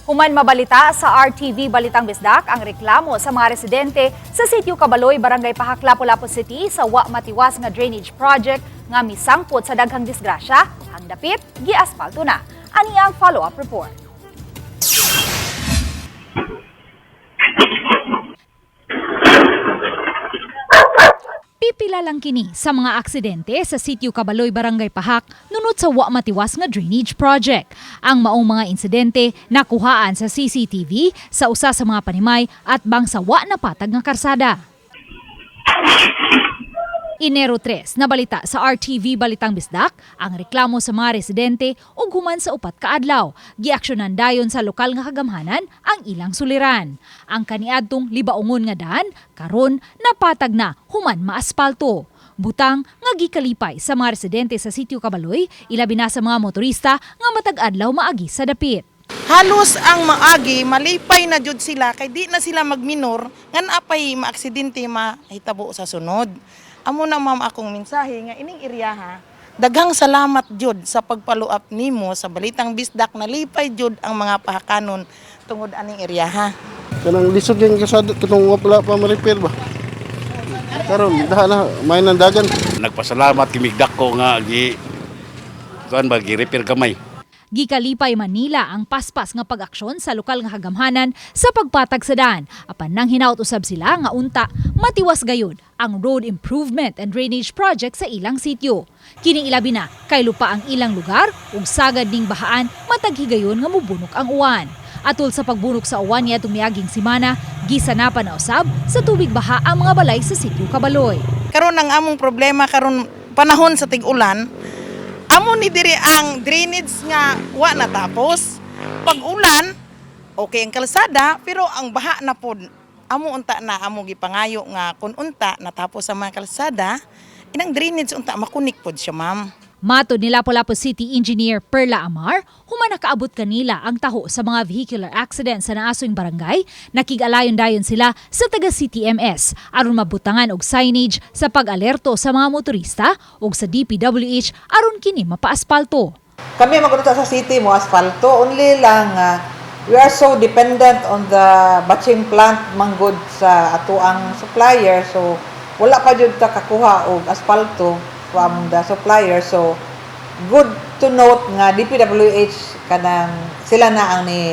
Human mabalita sa RTV Balitang Bisdak ang reklamo sa mga residente sa Sitio Kabaloy Barangay Pajac, Lapu-Lapu City sa wa matiwas nga drainage project nga misangpot sa daghang disgrasya, ang dapit gi-aspalto na. Ani ang follow-up report. Pipila lang kini sa mga aksidente sa Sitio Kabaloy Barangay Pajac nunod sa wa matiwas nga drainage project. Ang maong mga insidente nakuhaan sa CCTV sa usa sa mga panimay at bang sa wa napatag nga karsada. Enero 3, nabalita sa RTV Balitang Bisdak ang reklamo sa mga residente ug human sa upat ka adlaw. Giaksyonan dayon sa lokal nga kagamhanan ang ilang suliran. Ang kaniadtong Libaongon'g nga daan karon napatag na human maaspalto. Butang nga gikalipay sa mga residente sa Sitio Kabaloy, ilabi na sa mga motorista nga matag adlaw maagi sa dapit. Halos ang maagi, malipay na jud sila kay di na sila magminor ngan apay maaksidente mahitabo sa sunod. Amo na ma'am akong mensahe nga ining iriyaha. Daghang salamat jud sa pagpaluap nimo sa Balitang Bisdak na lipay jud ang mga pahakanon tungod aning iriyaha. Kanang lisod yung kasada katong wala pa ma-repair ba. Karon daha na may nandagan. Nagpasalamat kimigdak ko nga gi-repair kamay. Gikalipay Manila ang paspas nga pag-aksyon sa lokal nga kagamhanan sa pagpatag sa daan. Apan nang hinaut usab sila nga unta matiwas gayud ang road improvement and drainage project sa ilang sitio. Kini ilabi na kay lupa ang ilang lugar ug sagad ning bahaan matag higayon nga mubunok ang uwan. Atol sa pagbunok sa uwan niadtong miaging semana, gisanapan na usab sa tubig baha ang mga balay sa Sitio Kabaloy. Karon ang among problema karon panahon sa tig-ulan, amo ni diri ang drainage nga wa natapos. Pag ulan, okay ang kalsada, pero ang baha na pod. Amo unta na amo gipangayo nga kun unta natapos sa mga kalsada, inang drainage unta makunik pod siya, ma'am. Matod ni Lapu-Lapu City Engineer Perla Amar, human nakaabot kanila ang taho sa mga vehicular accidents sa naasong barangay, nakig-alayon dayon sila sa taga CTMS aron mabutangan og signage sa pag-alerto sa mga motorista ug sa DPWH aron kini mapaaspalto. Kami magpunta sa city mo aspalto, only lang we are so dependent on the batching plant manggod sa atuang supplier, so wala pa jud ta kakuha og aspalto from the supplier. So good to note nga DPWH kanang sila na ang ni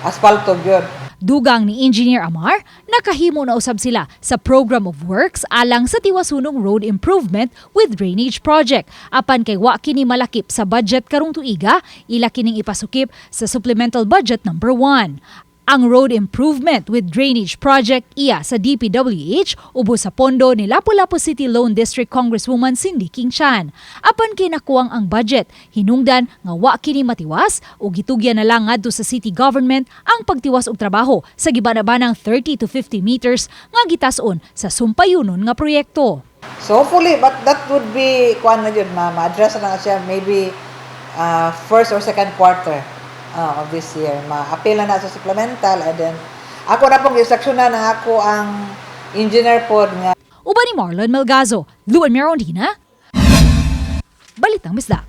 aspalto gyud. Dugang ni Engineer Amar, nakahimo na usab sila sa Program of Works alang sa tiwasunong road improvement with drainage project. Apan kay wa kini malakip sa budget karong tuiga, ila kining ipasukip sa supplemental budget number 1. Ang road improvement with drainage project iya sa DPWH ubos sa pondo ni Lapu-Lapu City Lone District Congresswoman Cindy King-Chan. Apan kinakuwang ang budget, hinungdan nga wa kini matiwas o gitugyan na lang ngadto sa city government ang pagtiwas og trabaho sa gibanabanang 30 to 50 meters nga gitas-on sa sumpayunon nga proyekto. So hopefully, but that would be kuan na jud ma-address na siya maybe first or second quarter of this year. Ma-appeal na sa supplemental, and then ako na pong instruksyonan na ako ang engineer po nga. Uban ni Marlon Melgazo, Luan Merondina, Balitang Bisdak.